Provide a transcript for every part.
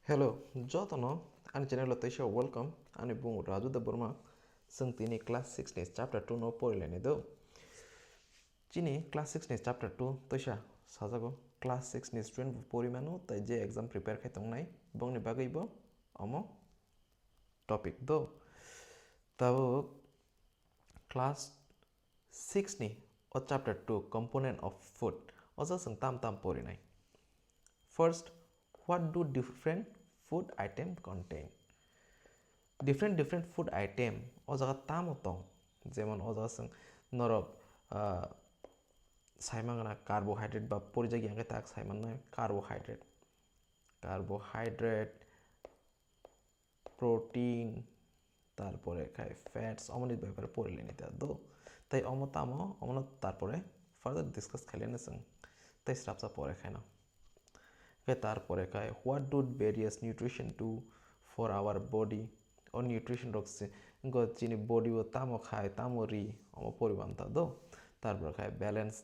Hello, jotono ani channel taisha welcome ani bung Raju da Burma sung tini class 6 ni chapter 2 no porile ni do chini class 6 ni chapter 2 taisha sajago class 6 ni student porimano tai je exam prepare khai tong nai bong ni bagai bo omo topic do tabo class 6 ni o chapter 2 component of food oja sung tam porinai. First, what do different food item contain? Different food item o jaga tamo tong jemon o jaga sung norok saimangana carbohydrate ba porijagi angke tak saimanai carbohydrate protein তারপরে খাই fats অমনি ব্যাপারে পড়লে নিতে দো তাই অমতামো অমন তারপরে ফার্দার ডিসকাস খাইলে না जों তাই স্রাপসা পরে খাই না তারপরে খাই what do various nutrition do for our body ও নিউট্রিশন রক্সে চিনি বডি ও তামো খায় তামো রি অম পরিমাণ তা দো তারপরে খাই ব্যালেন্স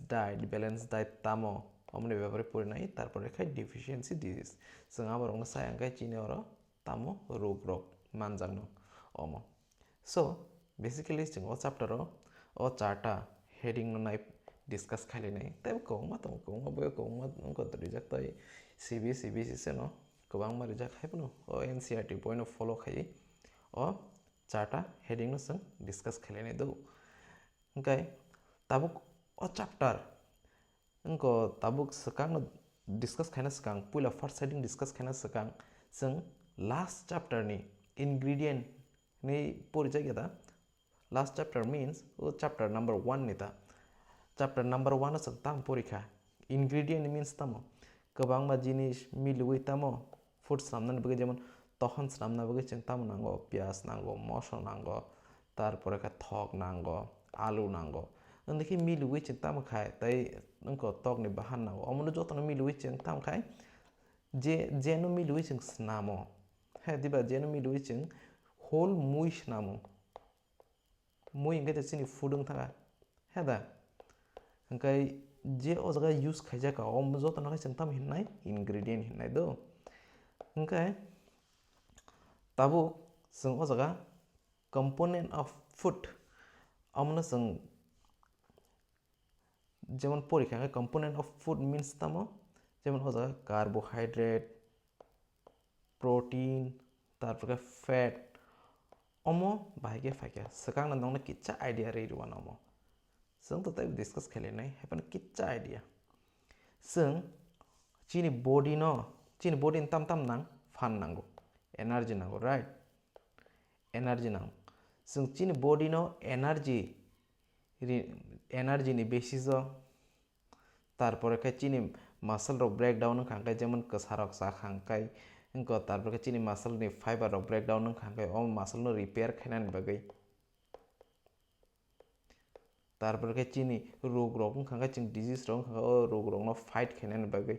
ডায়েট তামো অমনি ব্যাপারে পড়ে নাই তারপরে খাই ডিফিসিয়েন্সি ডিজিজ जों আবার অন্য সায়াঙ্গাই চিনি ওর তামো রোগ মানজানো অম so basically जों o chapter o charta heading nai discuss खाली नहीं तब कहूँगा तो कहूँगा बोय कहूँगा उनको तो रिजेक्ट तो CBC से नो कबांग मा रिजेक्ट है पनो ओ NCERT पॉइंट ऑफ फॉलो खाई ओ चार्टा हेडिंग नो संग डिस्कस खाली नहीं दो उनकाय ताबुक ओ चैप्टर उनको ताबुक सकांग डिस्कस खाना सकांग पुला फर्स्ट हेडिंग डिस्कस खाना सकांग जों लास्ट चैप्टर नि ingredient ni परिचय गया था लास्ट चैप्टर मीन्स वो चैप्टर नंबर 1 नि था chapter number 1 sa tam porikha ingredient means tamo kabang ma jinis milui tamo food samnan bage jemon তখন সামনা বগে চিন্তা নাঙ্গো পেঁয়াজ নাঙ্গো মশলা নাঙ্গো তারপরে খায় থক নাঙ্গো আলু নাঙ্গো দেখি মিলুই চিন্তা খায় তাই নঙ্ক তকনি বাহান নাঙ্গো অমন যত মিলুই চিন্তা খায় যে যেন মিলুই চিং স্নামো হ্যাঁ দিবা যেন মিলুই চিং হোল মুই স্নামো মুই ইংকে চিনি ফুডং থাকা হ্যাঁ দা ओंखाय जे ओ जगह यूज खाइजाका अम जत नखाय जों ताम हिन्नाय ingredient हिन्नाय दो ओंखाय ताबो जों ओ जगह component of food अमनो जों जेमन परिखा component of food means तामो जेमन ओ जगह carbohydrate protein तारपर fat अमो बाहायके फायके सकांग नंदंग किच्चा आइडिया रे रुवान अमो जों तो टाइप डिस्कस खालायनाय हेपन किच्चा आइडिया जों चिनि बॉडी न चिनि बॉडी ताम नांग फान नांगो एनार्जी नांगो राइट एनार्जी नांगो जों चिनि बॉडी न एनार्जी नि बेसिस तारपर खाय चिनि मासल रो ब्रेक डाउन खांखाय जेमन कसारक सा खांखाय इनको तारपर चिनि मासल नि फाइबर रो ब्रेक डाउन खांखाय ओ मासल नो रिपेयर खायनान बगै तारपर के चिनी रोग रोग खांगा चिं डिजीज रोग खांगा ओ रोग रोग न फाइट खेनान बागै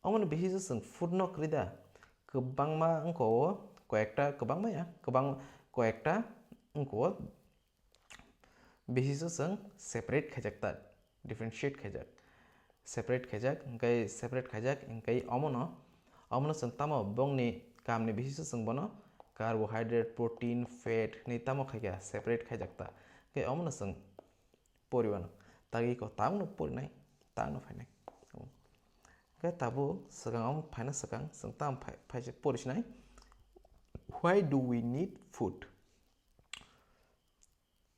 अमन बेहिस जों फुड न क्रिदा गोबांमा अंको कयेकटा गोबांमा या गोबां कयेकटा अंको बेहिस जों सेपारेट खायजाकता डिफरेंशिएट खायजाक सेपारेट खायजाक इंकाय अमन जों तामा बंगनि कामनि बेहिस जों बनो कार्बोहाइड्रेट प्रोटीन फैट नि तामा खायगा सेपारेट खायजाकता के अमन जों परिवानो तागी को तांग परिनाय तांग फाइनाय के ताबो सगांग फाइना सगांग जों ताम फाइसे परिसनाय why do we need food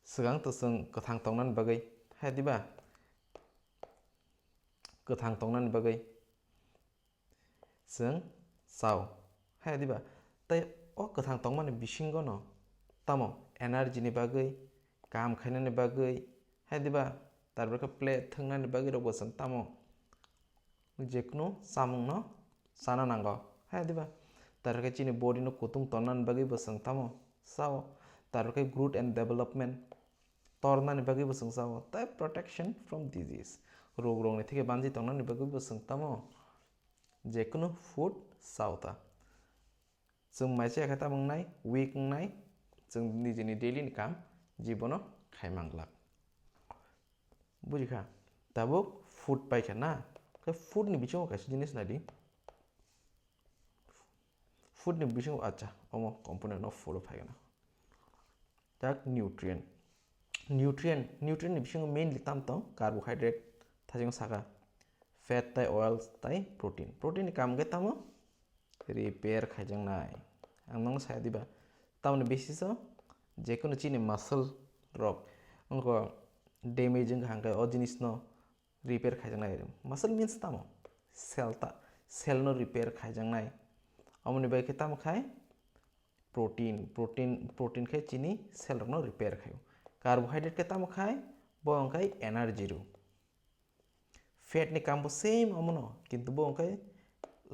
सगांग तो जों गोथां तंगनान बगै है दिबा गोथां तंगनान बगै जों साव है दिबा तै ओ गोथां तंगमाने बिसिंगो न तामो एनार्जी नि बगै काम खायनानि बगै है दिबा तारपर प्लेट थंगनानि बगै रबो जों तामो जेकुनु सामुं न साना नांगो है दिबा तारके चिनि बॉडी न कुतुं तननानि बगै बसं तामो साव तारके ग्रोथ एंड डेवलपमेंट तोरनानि बगै बसं साव ताय प्रोटेक्शन फ्रॉम डिजीज रोग रोगनि थेके बानजि तंगनानि बगै बसं तामो जेकुनु फूड सावता जों माइसे खाता मंगनाय वीक नाय जों निजेनि डेली काम जीवनो खायमांगला बुझिखा ताबो फूड पाइखा ना फूड नि बिचो कासे जिनिस नादि food ni bising acha omo component of food phaigana jak nutrient ni bising mainly tam tong carbohydrate thajing saga fat tai oils tai protein ni kam ge tamo repair khaijang nai ang nang saya diba tamni beshi so je kono chini muscle rock onko damaging hangkai o jinis no repair khaijang nai muscle means tamo cell no repair khaijang nai amoni bai ke tamo khai protein khai chini cell no repair khayo carbohydrate ke tamo khai bo angkai energy ru fat ni kam bo same amono kintu bo angkai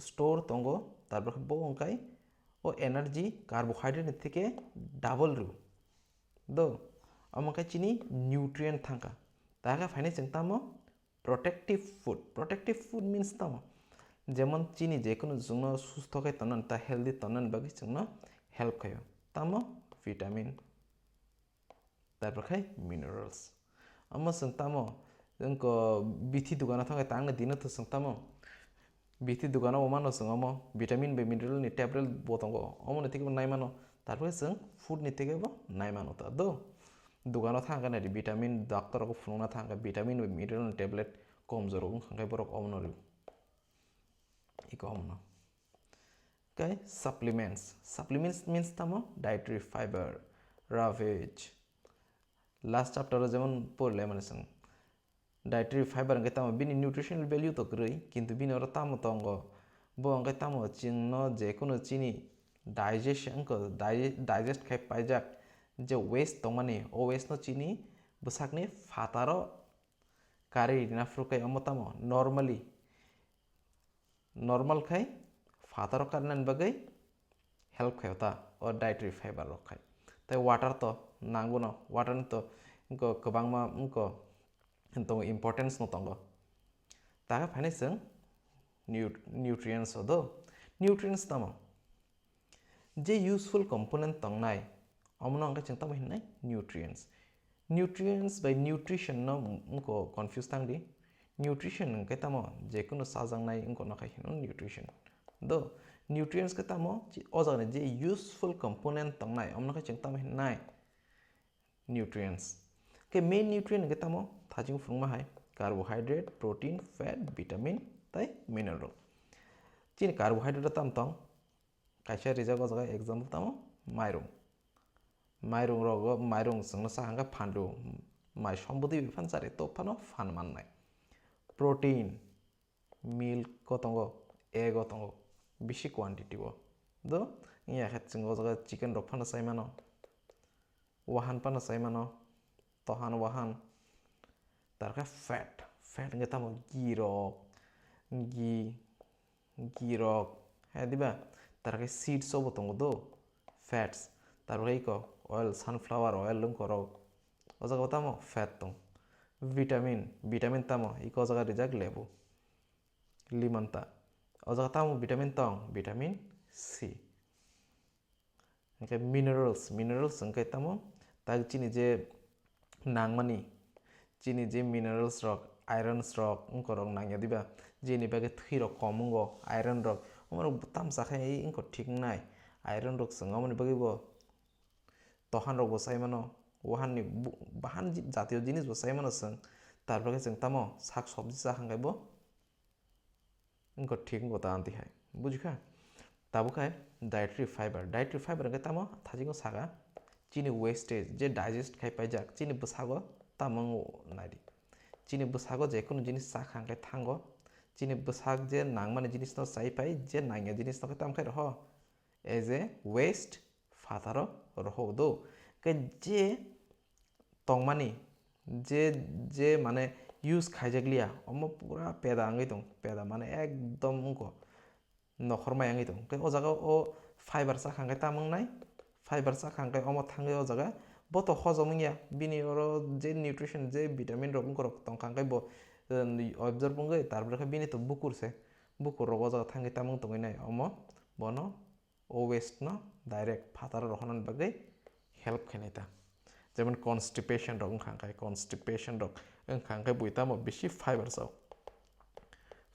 store tongo তারপর bo angkai o energy carbohydrate থেকে double ru do amakai chini nutrient thangka taga faine chengtamo protective food means tamo যেমন চিনি যে কোনো জন্য সুস্থ খাই তনন তা হেলদি তনন বাকি জন্য হেল্প খায় তামো ভিটামিন তারপর খাই মিনারেলস আমো সন্তামো জনকো বিথি দোকানা থাকায় তাংনে দিনে তো সন্তামো বিথি দোকানা ওমানো সঙ্গমো ভিটামিন বে মিনারেল নি ট্যাবলেট বতঙ্গ অমনে থেকে নাই মানো তারপরে जों ফুড নি থেকে নাই মানো তা দো দোকানা থাকা না ভিটামিন ডাক্তার को फुंगना थांगा ভিটামিন বে mineral tablet com Zoro খাঙ্গাই Borok অমনো iko omno okay supplements means tamo dietary fiber raw veg last chapter jemon porle mane sang dietary fiber ngai tamo bini nutritional value to grei kintu bini ora tamo tongo bo ngai tamo chingno je kono chini digestion ko digest khai paijak je waste tongmani o waste no chini busakni fataro kari na frukai amotamo normal khai fataro karnan bagai help khayota or dietary fiber rok khai tai water to nango no water to inko kabangma inko entong importance no tongo taga phane जों nutrients odo nutrients tamo je useful component tongnai amno angka chengta mo hinai nutrients by nutrition no inko confuse tangdi nutrition ke tamo je kono sajangnai inko nakai hino nutrition do nutrients ke tamo ojane je useful component tongnai amno ka chengta mo hinai nutrients ke main nutrient ke tamo thajing phungma hai carbohydrate protein fat vitamin tai mineral chin carbohydrate tam tong kaisa rijak o jaga example tamo mairung rogo mairung singna sahanga phandu mai sombodi bifan sare to phano phan mannai protein milk ko tongo egg o tongo bishi quantity bo do iya khat singo jaga chicken rok phano sai mano wahan phano sai mano tohan wahan tarka fat nge tamo ghee rok ha diba tarka seeds obo tongo do fats tarka iko oil sunflower oil lung korok o jaga tamo fat tong vitamin tamo iko jaga rijak lebu limanta o jaga tamo vitamin tong vitamin C okay minerals angkai tamo tag chini je nangmani chini je minerals rok irons rok ungko rok nangya diba jeni bage thwi rok komungo iron rok omar tam sakhai ingko thik nai iron rok sangomani bage bo tohan rok bo saimano wahan ni bahan jatiyo jinis bo saimano sang tarpore जों tamo sak sabji sakhangkai bo ingko thik ngo ta anti hai bujikha tabukai dietary fiber ke tamo thajingo saga chini wastage je digest khai paijak chini busago tamango nari chini busago je kono jinis sakhangkai thango chini busag je nangmani jinis no sai pai je nangya jinis no tamkai roho as a waste fataro roho do ke je tongmani je mane use khaijaglia omo pura peda angai tong peda mane ekdom unko nokhormai angai tong ke o jaga o fiber sakhangkai tamangnai fiber sakhangkai omo thangai o jaga boto hojomungya bini oro je nutrition je vitamin rok ungko rok tongkhangkai bo observe bungai tarpore kha bini to bukur rok o jaga thangai tamung tongai nai omo bono o waste no direct fataro rohonan bagai help khainai ta যেমন constipation rok khangkai buitamo beshi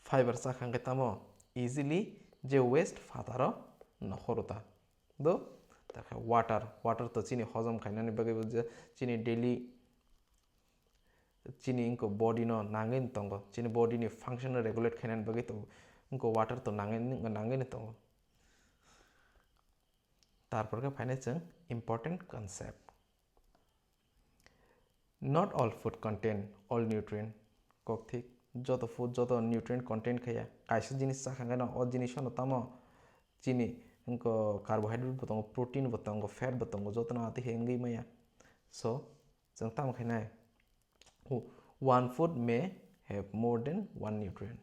fiber sa khangkai tamo easily je waste fataro নহরতা দো তারপরে water তো চিনি হজম খাইনানি বাকি যে চিনি daily চিনি ইনকো बडी no nangin tongo chini body ni function regulate khainan bagi to inko water to nangin tongo tarpor ke phaine chang important concept not all food contain all nutrient kok thik joto food joto nutrient content khaya kaisa jinis chakhanga na o jinis no tamo chini inko carbohydrate botongo protein botongo fat botongo joto na ati hengi maya so jang tam khainai one food may have more than one nutrient.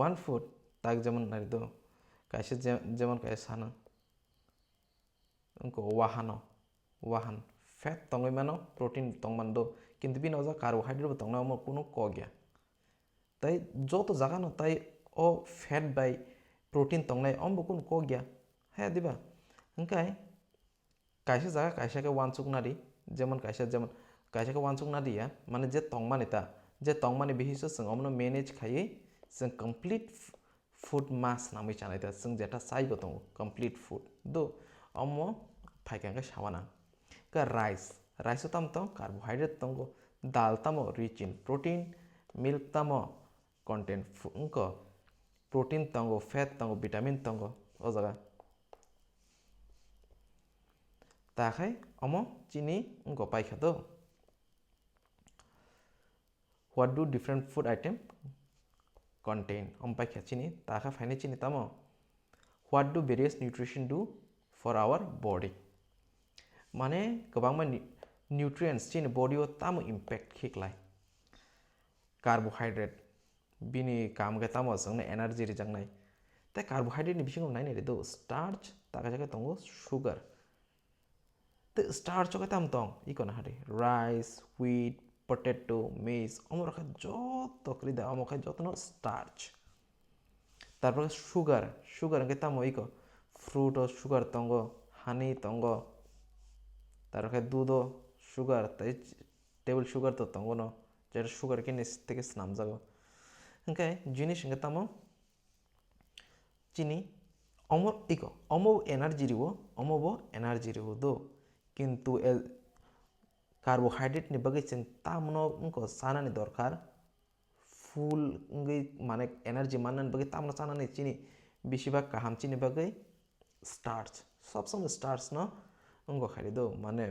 One food tak যেমন নারি তো কাইসে যেমন কাইসে সানা উনকো Wuhan fat তঙ্গই মানো protein তংমান দো কিন্তু বিন অজা carbohydrate তংনা মো কোনো ক গিয়া তাই যত জাগানো তাই ও ফ্যাট বাই প্রোটিন তংনাই অম্ব কোনো ক গিয়া হ্যাঁ দিবা ওনকাই কাইসে জায়গা কাইসাকে ওয়ানচুক নারি যেমন কাইসাকে ওয়ানচুক নারিয়া মানে যে তংমানি তা যে তংমানি বিহিস जों अमनो मेनेज खायै जों कमप्लीट फुड मास नामै जानाय दा जों जेटा साइबो दङ कमप्लीट फुड दो अमो फाइकांगा सावाना का राइस ताम तो कार्बोहाइड्रेट तंगो दाल तामो रिच इन प्रोटीन मिल्क तामो कंटेंट उनको प्रोटीन तंगो फैट तंगो विटामिन तंगो ओ जगह ताखाय अमो चिनी उनको पाइखा दो what do different food item contain paikha chini taka faine chini tamo what do various nutrition do for our body mane gobang ma nutrients chini body o tamo impact khiklai carbohydrate bini kam ga tamo sangna energy ri jangnai ta carbohydrate ni bisingo nai ne do starch taka jaga tongo sugar the starch ka tam tong ikona hari rice wheat potato maize amor kha joto krida amor kha jotno starch তারপর sugar কে তামো eco fruit ও sugar তঙ্গো হানি তঙ্গো তারপরে দুধ ও sugar তাই table sugar তো তঙ্গো ন যেটা sugar কে নিচ থেকে স্নাম যাগো ওকে জিনিস কে তামো চিনি অমর ইকো অমো এনার্জি রিও দো কিন্তু कार्बोहाइड्रेट नि बगै जों तामनो उनको सानानि दरकार फुल माने एनार्जी माननानै बगै तामनो सानानि चिनी बेसिबा काहाम चिनी बगै स्टार्च सब समय स्टार्च न उनको खाइ दो माने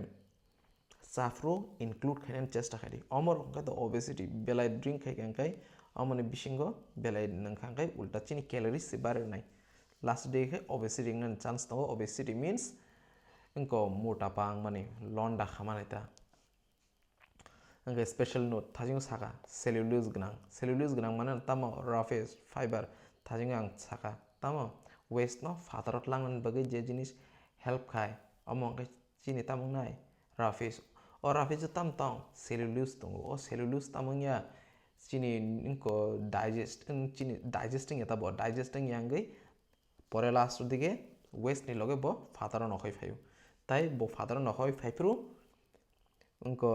साफ्रो इनक्लूड खाइनानै चेष्टा खाइ अमर उनका तो ओबेसिटी बेलाय ड्रिंक खाइ गंखाय अमने बिसिंगो बेलाय नंखांखाय उल्टा चिनी कैलोरीज से बारे नाय लास्ट डे के ओबेसिटी न चांस दो ओबेसिटी मींस उनको मोटापा माने लन्डा खामानायता स्पेशल नोट थाजिंग साका सेलुलोज गनां माने तामो राफेज फाइबर थाजिंग आं साका तामो वेस्ट न फादरत लांगन बगै जे जिनिस हेल्प खाय अमंग चिनि तामंग नाय राफेज ताम तां सेलुलोज दङ ओ सेलुलोज तामंग या चिनि इनको डाइजेस्टिंग एता ब डाइजेस्टिंग यांगै परे लास्ट दिके वेस्ट नि लगे ब फादर नखै फायु ताई ब फादर नखै फाइफ्रु उनको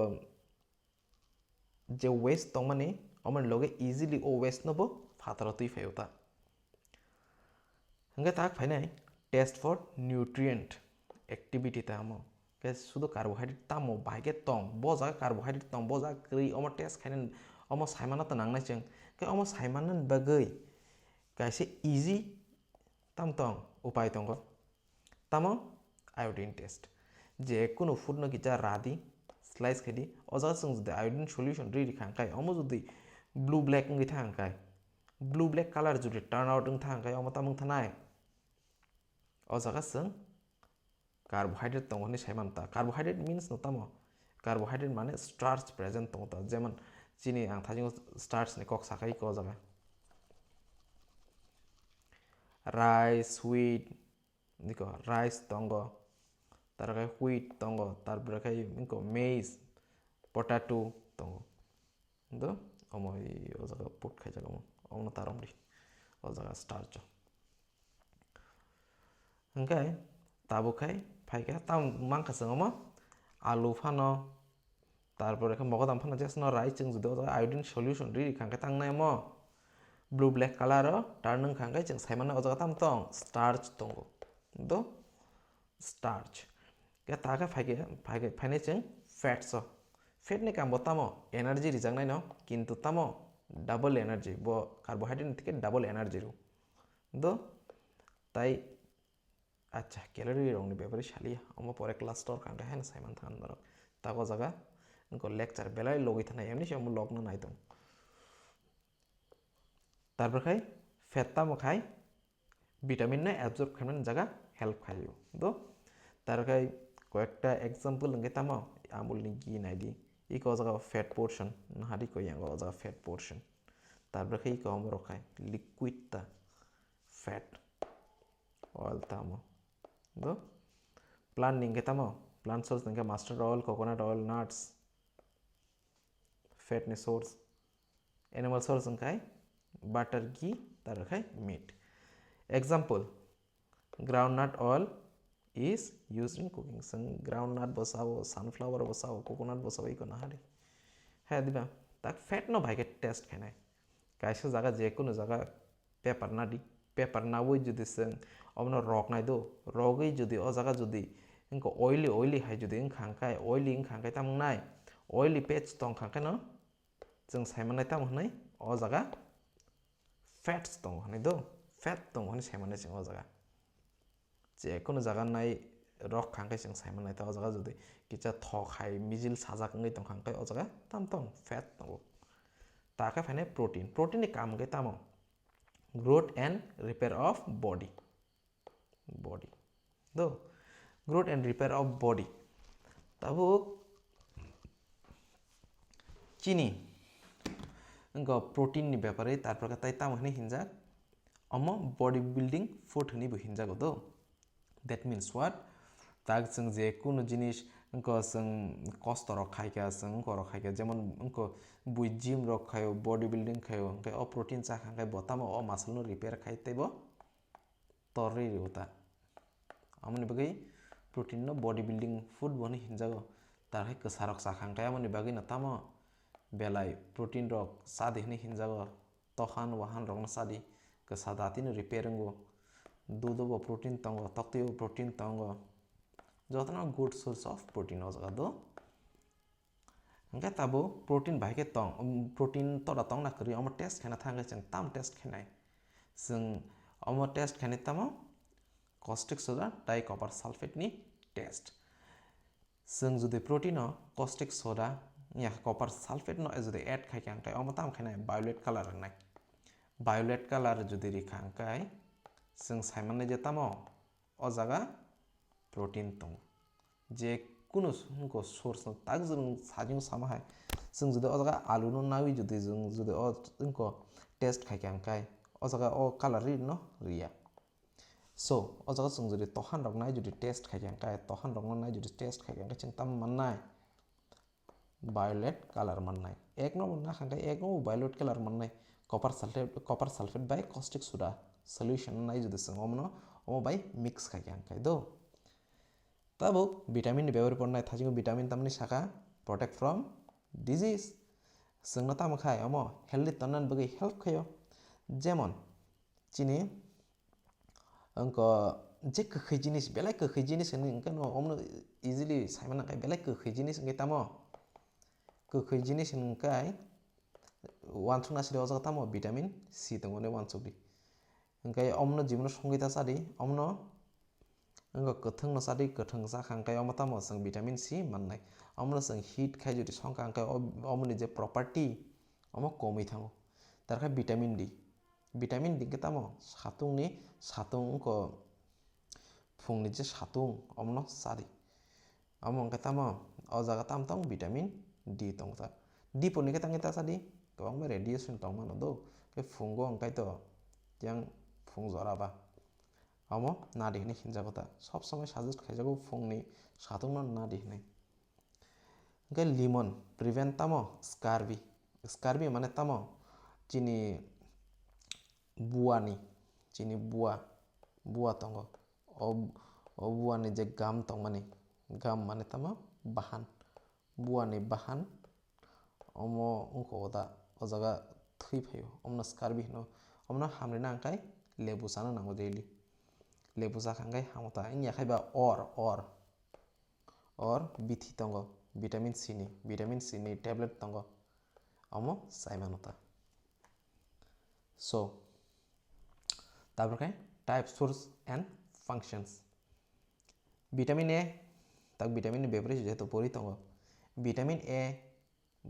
जे वेस्ट तंग माने अमन लगे इजीली ओ वेस्ट नबो फातर तुई फायोता हंगे ताक फाइनाय टेस्ट फॉर न्यूट्रिएंट एक्टिविटी तामो के सुदो कार्बोहाइड्रेट तामो बाइगे तंग बजा कार्बोहाइड्रेट तंग बजा क्रि अमो टेस्ट खाइनन अमो साइमाना त नांगनाय जों के अमो साइमानन बगै काइसे इजी ताम तंग उपाय तंग तामो आयोडीन टेस्ट जे कुनो फुड न किजा रादी स्लाइस खाइदि अजा जों जुदि आयोडिन सल्युशन रेडि खांखाय अमो जुदि ब्लू ब्लैक नगै थांखाय ब्लू ब्लैक कलर जुदि टर्न आउट ng थांखाय अमो तामंग थानाय अजागा जों कार्बोहाइड्रेट तंगनि साइमानता कार्बोहाइड्रेट मीन्स न तामो कार्बोहाइड्रेट माने स्टार्च प्रेजेंट तंगता जेमन चिनि आं थाजिं स्टार्च नि कक साखाय को जागा राइस व्हीट निको राइस तंगो तारकाय व्हीट तंगो तारब्रकाय इनको मेज पोटैटो तंगो दो अमो ओ जगह पुट खाय जगह अमनो तारमरि ओ जगह स्टार्च ओंखाय ताबो खाय फाइका ताम मांखा जोंमा आलु फानो तारपरे मगदाम फानो जेस न राइस जों जुदि आयोडिन सल्युशन रेडि खांखाय थांनाय म blue black color turn khangkai jeng saimana ojaga tam tong starch tongo do starch ke taga phaine jeng fats fat ni kam tamo energy rijangnai no kintu tamo double energy bo carbohydrate থেকে double energy ru do tai acha calorie rong ni bebari shalia omo pore class tor khangkai hen saiman than daro tago jaga inko lecture belai logi thanai emni se log na nai dong তারপর খাই ফেটটা খাই vitamin না absorb খাইমান জায়গা help খাইও তো তার খাই কয়েকটা এক্সাম্পল লঙ্গে তামা আমুল নি গি নাই দি ই ক জায়গা ফ্যাট পোর্শন না হারি কই আঙ্গ জায়গা ফ্যাট পোর্শন তারপর খাই ক আমর খাই লিকুইড তা ফ্যাট অয়েল তামা তো প্লান্ট নিঙ্গে তামা প্লান্ট সোর্স নিঙ্গে mustard oil coconut oil nuts fat নি সোর্স এনিমাল সোর্স খাই বাটার ঘি তার খাই meat example groundnut oil is used in cooking sang groundnut bosao sunflower bosao coconut bosao ei kona hari ha diba tak fat no bhai ke test khenai kaisa jaga je kono jaga paper na woi jodi sang omno rok nai do rogei jodi o jaga jodi inko oily hai jodi khangkai oily khangkai tam nai oily page tong khangkai no jeng saimanai tam hnai o jaga fats tong hnai do fat tong hnai saimanai jeng o jaga যে কোনো জায়গা নাই rock খাংকাই जों Simon Nayta अ जागा जुदि किचा थखाय मिजिल साजाखै दं खांकाय अ जागा ताम तंग फैट दंगो ताका फाइने प्रोटीन नि काम गै तामो growth and repair of body दो growth and repair of body ताबो चिनी इंको प्रोटीन नि ব্যাপারে তারপর তাই তাম হনি হিনজা अमो बॉडी बिल्डिंग फुड हनी बो हिनजा गो दो that means what tak जों जे कोनो जिनिस इनको जों कष्ट रख खाइका जों इनको रख खाइका जेमन इनको बुइ जिम रख खायो बॉडी बिल्डिंग खायो के ओ प्रोटीन चा खांगाय बताम ओ मसल नो रिपेयर खाइतेबो तोरि होता आमनि बगै प्रोटीन नो बॉडी बिल्डिंग फूड बनि हिनजागो तारहाय कसारक चा खांगाय आमनि बगै नताम बेलाय प्रोटीन रक सादि हनि हिनजागो तखान वाहान रक सादि कसादातिनो रिपेयरिंगो दूधो प्रोटीन तंगो तक्तियो प्रोटीन तंगो जतना गुड सोर्स ऑफ प्रोटीन हो जगह दो हंगे ताबो प्रोटीन भाई के तंग प्रोटीन तोरा तंग ना करी अम टेस्ट खाना थांगे जों ताम टेस्ट खानाय जों अम टेस्ट खाने ताम कॉस्टिक सोडा डाई कॉपर सल्फेट नि टेस्ट जों जुदि प्रोटीन कॉस्टिक सोडा या कॉपर सल्फेट न जुदि ऐड खाइ खांगाय अम ताम खानाय वायलेट कलर नाय वायलेट कलर जुदि रिखांगाय जों साइमन जेतामो अ जागा प्रोटीन दं जे कुनु को सोर्स ताक जों साजिं सामाहाय जों जुदि अ जागा आलु न नावि जुदि जों जुदि अ इनको टेस्ट खाइखांखाय अ जागा अ कलर रि न रिया सो अ जागा जों जुदि तखान रखनाय जुदि टेस्ट खाइखांखाय तखान रखनाय जुदि टेस्ट खाइखांखाय जों ताम माननाय वायलेट कलर माननाय एक न मानना खांखाय एक न वायलेट कलर माननाय copper sulphate by caustic soda solution नाइ जुदि जों अमो बाय मिक्स खाइखांखाय दो ताबो विटामिन नि बेवर पड़नाय थाजिंग विटामिन तामनि साका प्रोटेक्ट फ्रॉम डिजीज जोंना ताम खाय अमो हेल्दी तनन बगै हेल्प खायो जेमन चिनि अंको जे कखै जिनिस बेलाय कखै जिनिस हनि इंकन अमनो इजिली साइमन खाय बेलाय कखै जिनिस इंगे तामो कखै जिनिस इंकाय वानसुना सिरि अजागा तामो विटामिन सी दंगने वानसुबि इंकाय अमनो जीवन संगीता सादि अमनो इंको कथं न सादि कथं जाखांखाय अमो तामो जों विटामिन सी माननाय अमनो जों हीट खाय जुदि संखांखाय अमनि जे प्रॉपर्टी अमो कमै थाङो तारखाय विटामिन डी के तामो सातुं इंको फुंनि जे सातुं अमनो सादि अमो इंकाय तामो अ जागा ताम तंग विटामिन डी तंगता डी पुनि के तांगिता सादि गोबां रेडिएशन तंग मानो दो के फुंगो इंकाय तो yang फुं जराबा अमो नादि हनि हिनजागोता सब समय साजेस्ट खाइजागो फुंनि सातुंनो नादि हनि इंकाय लिमन प्रिवेंट तामो स्कारबी माने तामो चिनि बुआ तंगो ओ बुआनि जे गाम तंग माने तामो बाहान बुआनि बाहान अमो उनको ओदा अजागा थै फायो अमनो स्कारबी हनो amno hamni nangkai lebu sana nango daily lebu sakangkai hamota inya khaiba or bithi tongo vitamin C ni tablet tongo amo saimanota so tabor kai type source and functions vitamin A tak vitamin B pore jeto pori tongo vitamin A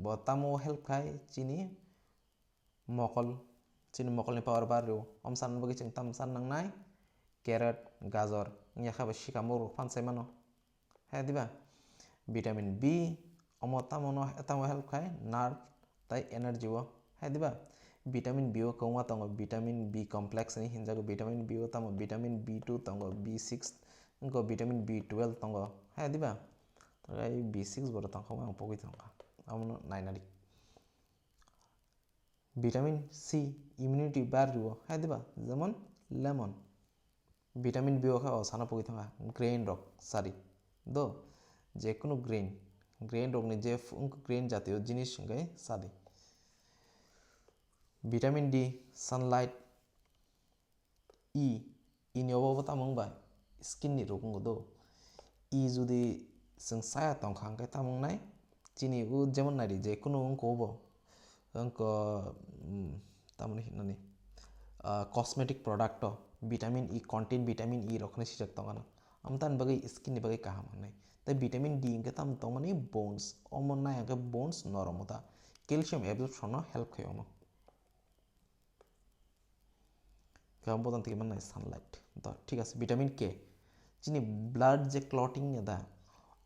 botamo help khai chini mokol ni power baru om san bagi ching tam san nang nai carrot gajor nya khaba shikamuru fansai mano ha diba vitamin B omo tamo help khai nerve tai energy o ha diba vitamin B o kongma tongo vitamin B complex ni hinjago vitamin B o tamo vitamin B2 tongo B6 inko vitamin B12 tongo ha diba takai B6 boro tongko ang pogoi tongo amno nainari vitamin C immunity barrio ha diba যেমন lemon vitamin B o kha sana pogoi tonga grain rok sari do যে কোনো grain rok ni je grain jatiyo jinis ngai sadi vitamin D sunlight E ni obo tamong ba skin ni rokung do E judi sing saya tongkhang kai tamong nai chini u jemon nari je কোনো ungko obo ungko tamoni hinani cosmetic product vitamin E contain vitamin E rokne sijak tongana amtan bagai skin ni bagai kaham nai tai vitamin D ingke tam tongmani bones omon nai angke bones noromota calcium absorption no help khai omo kam bodan থেকে মানে Sunlight তো ঠিক আছে vitamin K যিনি blood যে clotting দা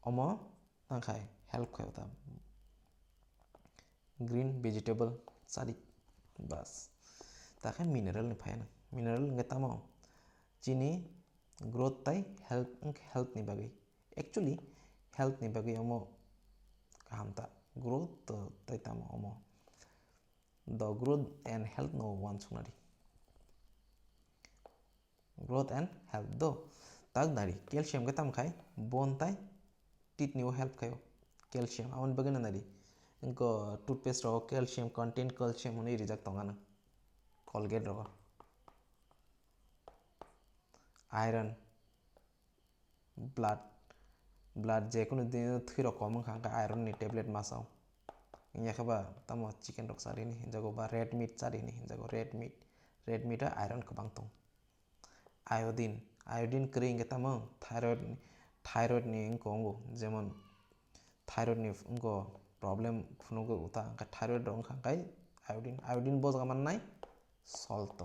অম নাখায় help খায় তা গ্রিন ভেজিটেবল সারি বাস তাকে মিনারেল নি ফায় না মিনারেল nge tamo যিনি গ্রোথ তাই help ni bagui actually health ni bagui omo kaham ta growth tai tamo omo the growth and health no one sunari growth and health do tak dari calcium ke tam khai bone tai tit ni help khayo calcium amon bagana nari inko toothpaste ro calcium contain calcium oni rijak tongana colgate ro iron blood je kono din thiro kom khangka iron ni tablet masao inya khaba tamo chicken rok sari ni jago ba red meat sari ni jago red meat a iron kabang tong iodine kering kita mong thyroid ni ingko jemon thyroid ni ingko problem phunugo uta ka thyroid rong khangkai iodine bo jaga mannai salt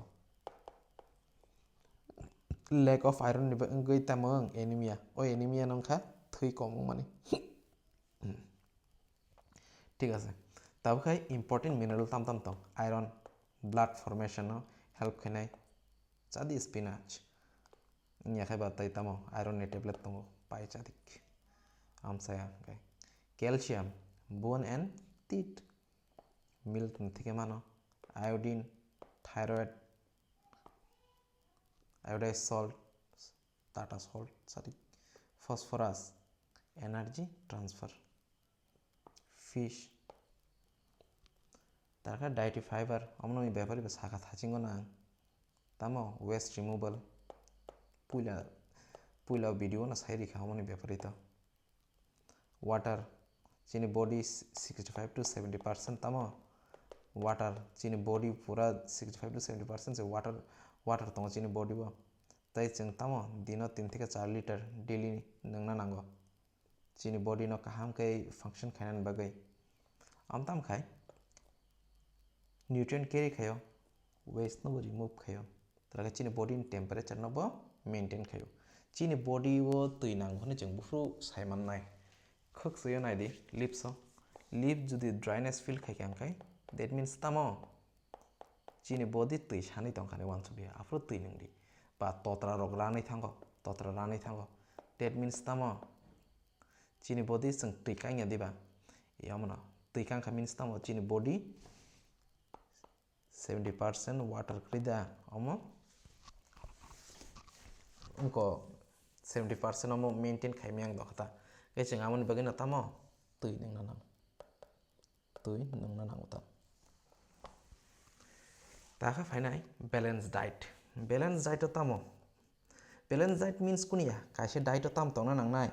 lack of iron ni ngoi tamong anemia nongkha thui komong mani ঠিক আছে তাও খাই important mineral tam tong iron blood formation no help khenai chadi spinach nya khai batai tamo iron ni tablet tongo pai chadik amsaya kai calcium bone and teeth milk thike mano iodine thyroid iodized salt tata salt sorry phosphorus energy transfer fish tarka dietary fiber amno mi byapari saka thachingo na tamo waste removal puila video na sairi khamoni byapari ta water chini body 65 to 70% tamo water chini body pura 65 to 70% se water tong chini body bo tai ching tamo dino 3 থেকে 4 liter daily nangna nango chini body no kaham kai function khainan bagai amtam khai nutrient carry khayo waste no remove khayo tara chini body temperature no bo maintain khayo chini body wo tui nang bhone jeng bufru saiman nai khok sayo nai di lips lip judi dryness feel khai kyang kai that means tamo chini body tui sani tong khane wan chubi afro tui ningdi ba totra rok ranai thango that means tamo chini body sing tui kainya diba yamna tui kang kha means tamo chini body 70% water krida omo unko 70% omo maintain khaimyang dokhata ke ching amon bagina tamo tui nang uta ताखा फाइनाय balance diet तामो balance diet means कुनिया कासे diet ताम तंगना नांनाय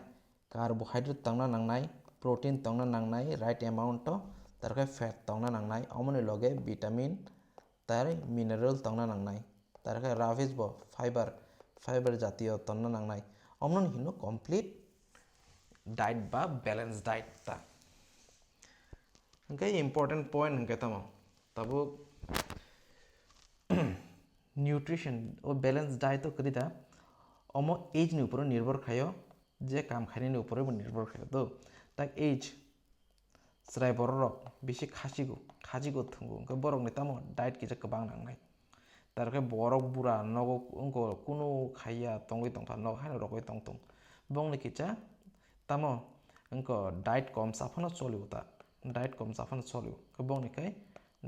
carbohydrate तंगना नांनाय protein तंगना नांनाय right amount तारखाय fat तंगना नांनाय अमनि लगे विटामिन तार मिनारेल तंगना नांनाय तारखाय राफिस बो फाइबर जातीय तंगना नांनाय अमन हिनो कमप्लीट डाइट बा बैलेंस डाइट ता ओंखाय इम्पोर्टेंट पॉइंट हंके तमो तबो न्यूट्रिशन और बैलेंस डाइट तो करी दा अमो एज नि ऊपर निर्भर खायो जे काम खाने ऊपर निर्भर खायो तो ताक एज स्राय बरक बेसे खाजिगो थंगो ओंखाय बरक नि तामो डाइट किजा गोबां नांनाय तारखाय बरक बुरा नगो अंको कुनु खाया तंगै तंथा नग हानो रगै तंतों बंगनि किजा तामो अंको डाइट कम साफानो चलियो ता डाइट कम साफानो चलियो बंगनिखाय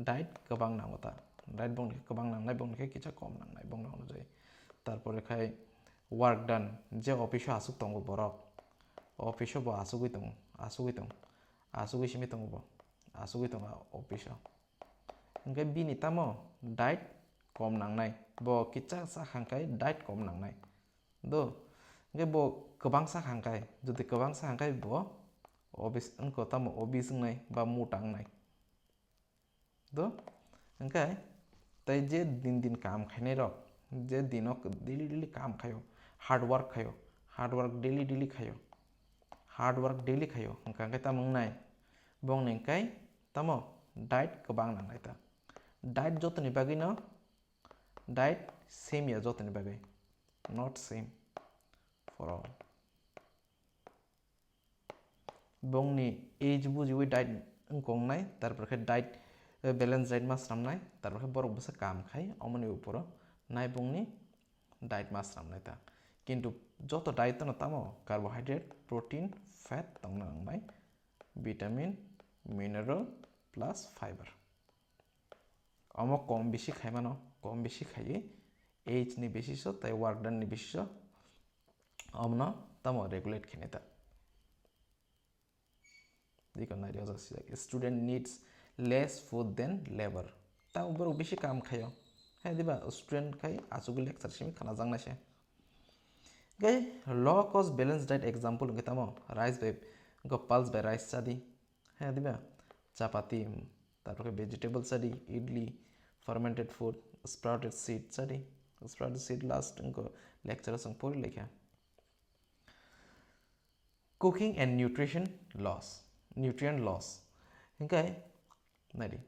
डाइट गोबां नांगो ता डाइट बंगनि गोबां नांनाय बंगनिखाय किजा कम नांनाय बंगनो अनुजायै तारपरे खाय वर्क डन जे ऑफिसो आसुक तंगो बरक ऑफिसो बो आसुगै सिमी तंगो बो आसुगै तंगो ऑफिसो ओंखाय बिनि तामो डाइट कम नांनाय बो किजा साखांखाय डाइट कम नांनाय दो ओंखाय बो गोबां साखांखाय जुदि गोबां साखांखाय बो ऑफिस अंको तामो ऑफिस नाय बा मुटांनाय दो ओंखाय तै जे दिन काम खायनाय रक जे दिनक डेली काम खायो हार्ड वर्क डेली खायो ओंखाय तामंग नाय बंगनिखाय तामो डाइट गोबां नांनाय ता डाइट जतनि बागै न डाइट सेम या जतनि बागै नॉट सेम फॉर ऑल बंगनि एज बुजिवै डाइट अंकोंनाय तारपरे डाइट बैलेंस डाइट मास्रामनाय तारपरे बरक बसे काम खाय अमनि ऊपर नाय बंगनि डाइट मास्रामनाय ता किन्तु जत डाइट न तामो कार्बोहाइड्रेट प्रोटीन फैट तंगना नांनाय विटामिन मिनारेल प्लस फाइबर अमो कम बेसी खायमानो कम बेसी खायै एज नि बेसिस ताई वर्क डन नि बेसिस अमनो तामो रेगुलेट खेने ता दिको नाइदिया जसिया student needs less food than labour ता ऊपर बेसी काम खायो है दिबा स्टूडेंट खाय आसुगु लेक्चर सिमी खाना जांनासे गै low cost balance diet example के तामो राइस बे गो पल्स बे राइस चादी है दिबा चापाती तारपरे वेजिटेबल चादी idli fermented food sprouted seed चादी स्प्राउटेड सीड लास्ट इनको लेक्चर संग पढ़ि लेख्या कुकिंग एंड न्यूट्रिएंट लॉस इनकाय नायदि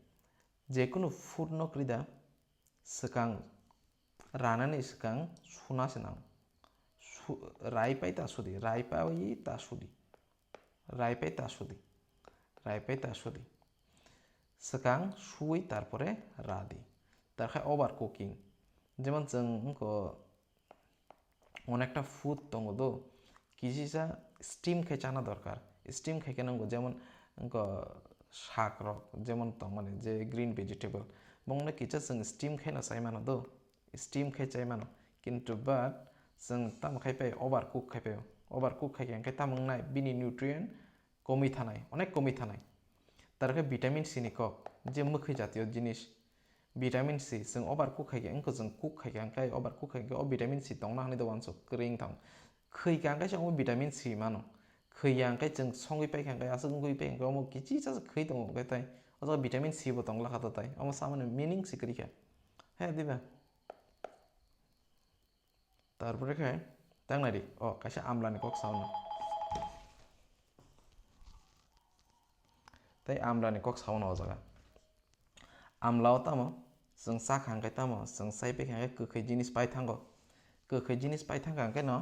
जेकुनु फूड न क्रिदा सकां रानानै सकां सुनासे नां रायपाय तासुदी सकां सुई तारपरे रादी तारखाय ओभार कुकिंग जेमन जों इनको अनेकटा फूड दंगो दो किजिसा स्टीम खाय चाना दरकार स्टीम खायके नांगो जेमन इनको शाक रक जेमन तो माने जे ग्रीन वेजिटेबल बंगनो किजा जों स्टीम खायना चायमानो दो स्टीम खाय चायमानो किन्तु बाट जों ताम खायपाय ओभार कुक खायके ओंखाय तामंग नाय बिनि न्यूट्रिएंट कमी थानाय तारखाय विटामिन सी नि कक जे मोखै जातीय जिनिस विटामिन सी जों ओभार कुक खायके अंको जों कुक खायके ओंखाय ओभार कुक खायके ओ विटामिन सी तंगना हानि दवानसो क्रिंग थां खैके ओंखाय जों विटामिन सी मानो खैया ओंखाय जों संगै पायके ओंखाय आसो गई पायके ओमो किछि जा खै दङ ओंखाय ताय अजा विटामिन सी बो तंगला खाता ताय ओमो सामाने मीनिंग सिकरिखा है दिबा तारपरे खाय तांनायदि कासे आमलानि कक सावनो ताई आमलानि कक सावनो अजागा आमलाव तामो जों साखांखाय तामो जों साइपायखांखाय गोखै जिनिस पायथांगो गोखै जिनिस पायथांखांखाय न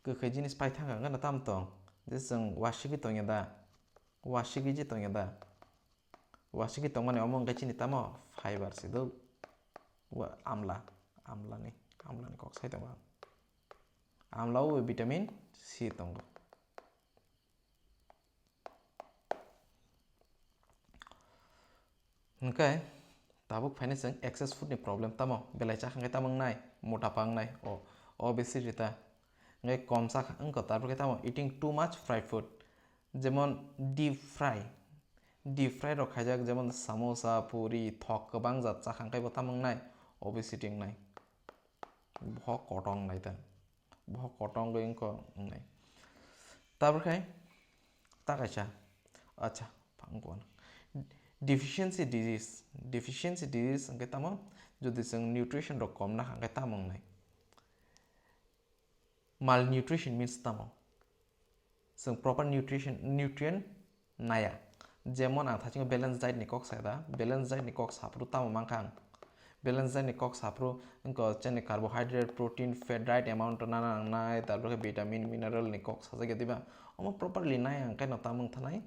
गोखै जिनिस पायथांखांखाय न ताम तो जे जों वासिगि तंगेदा वासिगि जे तंगेदा वासिगि तंगमाने अमो ओंखाय चिनि तामो फाइबार सिदो आमलानि कक साइदोंबा आमलाव विटामिन सी तंगो ओंखाय ताबुक फाइने जों एक्सेस फूड नि प्रॉब्लम तामो बेलाय चाखांखाय तामंग नाय मोटापा नाय ओबेसिटी ता ओंखाय कम चाखा अंको तारपरे तामो eating too much fried food যেমন ডিপ ফ্রাই রক খাইজাক যেমন সামোসা পুরি থক गोबां जात जाखांखायबो तामंनाय obesity নাই भक कटं নাই ता भक कटं गो इंको নাই ताबरखाय ताकायसा अच्छा फांगोन deficiency disease अंके तामो जुदि जों निउट्रिशन रक कम ना खांखाय तामंनाय malnutrition means तामो जों प्रपार nutrient नाया जेमन आं थाचिङो बेलेन्स डाइट नि कक सायदा बेलेन्स डाइट नि कक साफ्रु तामो मांखां बेलेन्स डाइट नि कक साफ्रु इंको चेने carbohydrate protein fat right amount ना नांनाय तारपरे विटामिन मिनरल नि कक साजा गेदिबा अमो प्रपारली नाय आं काय न तामंग थानाय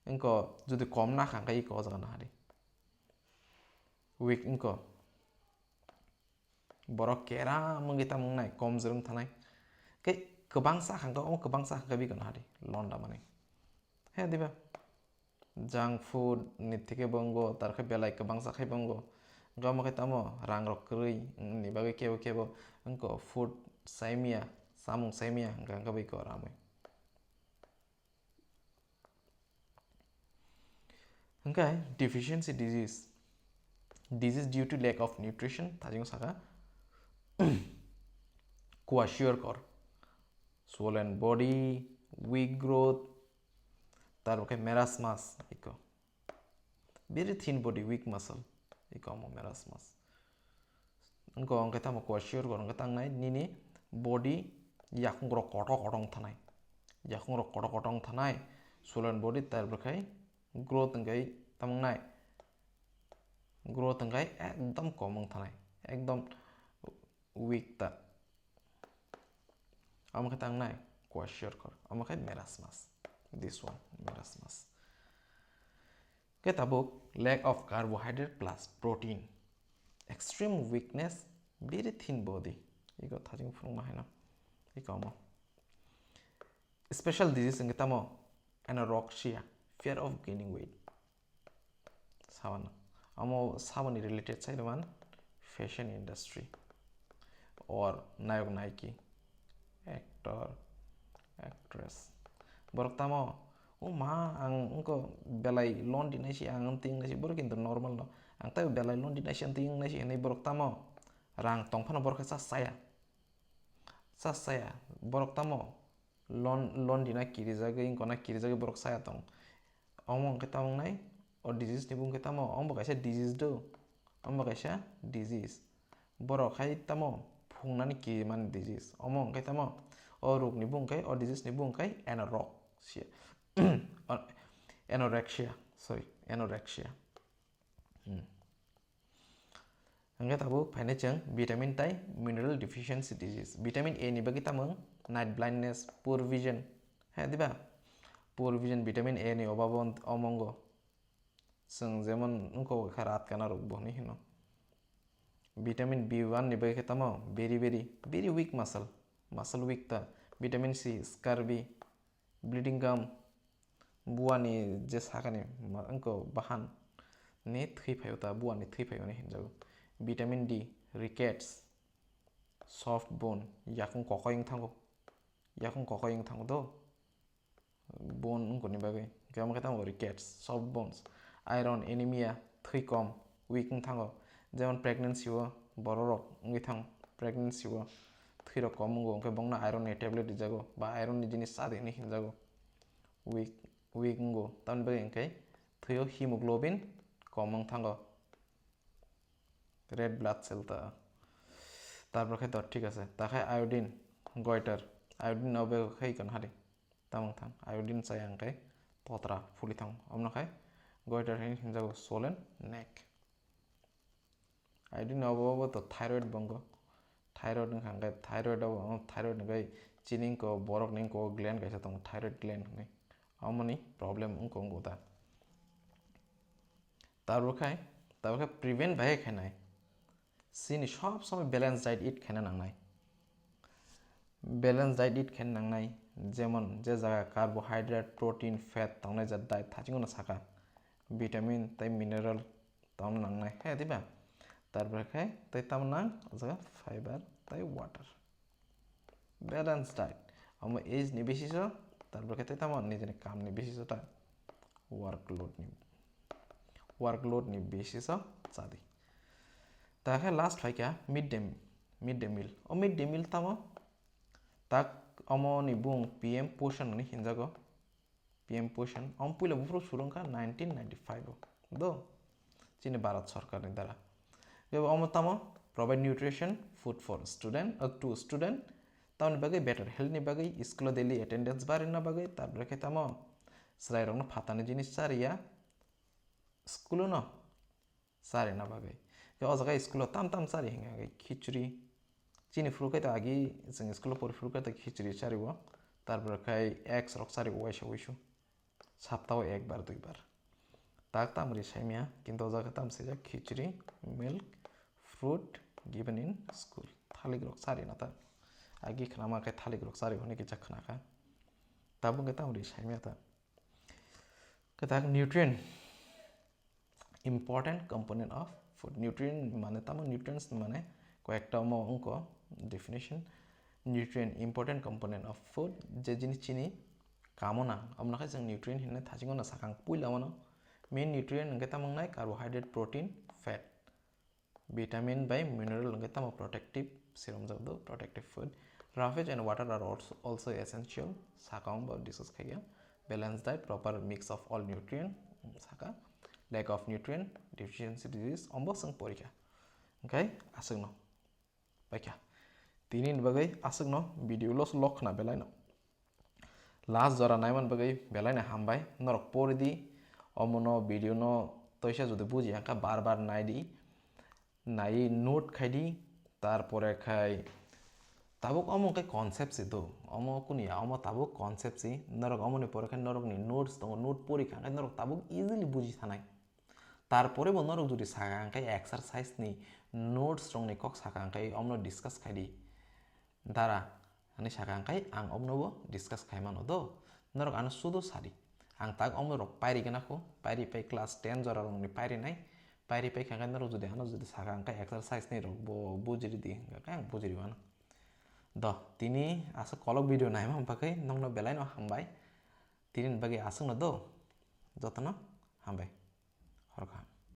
इंको जुदि कम ना खांखाय इको जागोन हारि वीक इंको बरक केरा मंगि तामंग नाय कम जरम थानाय के गोबां साखांखो अमो गोबां साखांखो बिगोन हारि लन्डा माने हे दिबा junk food ni থেকে বঙ্গ তারকে বেলায় গোबां जाखाय বঙ্গ गामखाय तामो रां रक क्रৈ नि बागै केबो केबो अंको फूड साइमिया सामुं साइमिया गांगा बैको रामै ओंखाय deficiency disease due to lack of nutrition थाजिं सागा kwashiorkor swollen body weak growth तारके मेरास्मास इको very thin body weak muscle इको अमो मेरास्मास उनको अंके तामो क्वाशियर को अंके तांगनाय निनी बॉडी याकुंग्रो कटो कटों थानाय याकुंग्रो कटो कटों थानाय swollen body तारके ग्रोथ अंके तामंगनाय ग्रोथ अंके एकदम कमंग थानाय एकदम weak ता अमके तांगनाय क्वाशियर को अमके मेरास्मास this one marasmus ketabuk lack of carbohydrate plus protein extreme weakness very thin body iko thajing phung mahina iko mo special disease ngitamo anorexia fear of gaining weight sawan amo sabani related side one fashion industry or nayok naiki actor actress borok tamo o ma ang unko belai lon dinasi ang anting nasi borok kintu normal no ang tayo belai lon dinasi anting nasi nei borok tamo rang tongphano borok sa saya borok tamo lon dina kiri jagoi ingko na kiri jagoi borok saya tong omong ke tamong nai o disease ni bung ke tamo ombo kaisa disease do ombo kaisa disease borok hai tamo phungnani ki man disease omong ke tamo o rog ni bung kai o disease ni bung kai anorexia angka tabu paine chang vitamin tai mineral deficiency disease vitamin A ni bagi tamang night blindness poor vision ha diba poor vision vitamin A ni obabon omongo sung jemon unko kharat kana rog boni hino vitamin B1 ni bagi tamo very weak muscle weak ta vitamin C scurvy bleeding gum buani je sakani angko bahan ni thui phayo ta buani thui phayo ni hinjago vitamin D rickets soft bone yakung kokoying thango do bone ungko ni bagai gam kata rickets soft bones iron anemia thui kom weak thango jemon pregnancy o bororok ngi thang pregnancy o thui rok kom ngo ke bongna iron ni tablet dijago ba iron ni jinis sade ni hinjago weak ngo tan bagai engkai thuyo hemoglobin komang thango red blood cell ta তারপর খাই তোর ঠিক আছে তা খাই iodine goitre iodine অবে খাই কোন হারি তামং থাং আয়োডিন চাই আংকাই ততরা ফুলি থাং অমন খাই গয়টার খাই হিনজাগো সোলেন নেক আয়োডিন অবে তো থাইরয়েড বঙ্গ থাইরয়েড খাंगाय थायरॉइड नगाय चिनिंग को बरक निंग को ग्लैंड कैसा तंग थायरॉइड ग्लैंड ने अमनी प्रॉब्लम उनको गोता तारबो खाय प्रिवेंट भाई खानाय सिनि सब समय बैलेंस डाइट इट खाना नांनाय बैलेंस डाइट इट खाना नांनाय जेमन जे जागा कार्बोहाइड्रेट प्रोटीन फैट तंगनाय जा डाइट थाजिंगनो साका विटामिन तै मिनरल तंग नांनाय हे दिबा तारबो खाय तै तमना जागा फाइबर तै वाटर बैलेंस डाइट हम एज नि बेसिस তারপর ক্ষেত্রে তেমন নিজের কামনি বেশিসটা ওয়ার্কলোডনি বেশিস চাদি তাকে লাস্ট ফাইকা মিড ডে মিল ও মিড ডে মিল তামো tak omoni bung PM portion ni hinjago PM portion puila bufro surungka 1995 do chini bharat sarkar ni dara omotamo provide nutrition food for student to student tamni bagai better health ni bagai school daily attendance barin na bagai tarpore ke tamo srai rong phatani jinis charia school no sari na bagai ke o jaga school tam sari hinga khichuri chini frukai ta agi jeng school por frukai ta khichuri charibo তারপর খাই এক rock সারি ওয়াইসো সপ্তাহ একবার দুইবার তাক তামরি সাইমিয়া কিন্তু জায়গা তামসে যা khichdi milk fruit given in school থালি রক সারি না তা আগে খানা খাই থালি রক সারি হনে কি খানা খা তাবো কে তামরি সাইমিয়া তা কে তাক nutrient important component of food nutrient মানে তামো নিউট্রিয়েন্টস মানে কয়েকটা অঙ্ক definition nutrient important component of food je jinis chini kamona amna khai jeng nutrient hinne thajingo na sakang puila mano main nutrient ngai tamang nai carbohydrate protein fat vitamin by mineral ngai tamo protective serum jabdo protective food roughage and water are also essential sakang ba discuss khaiya balanced diet proper mix of all nutrient saka lack of nutrient deficiency disease ombo sang porika okay asungno baikya tinin bagai asuk no video los lok na belai no last jora naiman bagai belai na hambai norok pori di omono video no toisa jodi buji aka bar nai di nai note khai di tarpore khai tabuk omo kai concept si do omo kunia omo tabuk concept si norok omo ni pore khai norok ni notes to note pori khai norok tabuk easily buji thanai তারপরে বন্ধুরা যদি সাকাঙ্কাই exercise নি notes রং নি cock সাকাঙ্কাই অমনো discuss খাইদি দারা ani সাকাঙ্কাই আং অমনোবো discuss খাইমানো দো নরক আনো সুদো সারি আং তাক অমনো রক পাইরি গেনাখো পাইরি পাই ক্লাস 10 জরা রং নি পাইরি নাই পাইরি পাই খাঙ্কাই নরক যদি আনো যদি সাকাঙ্কাই এক্সারসাইজ নি রক বুজিরি দি গাকাই আং বুজিরি বানো দ তিনি আসা কলক ভিডিও নাই মাম্পাকাই নংনো বেলাই ন হামবাই তিনি বাগে আসং ন দো যতন হামবাই হরকা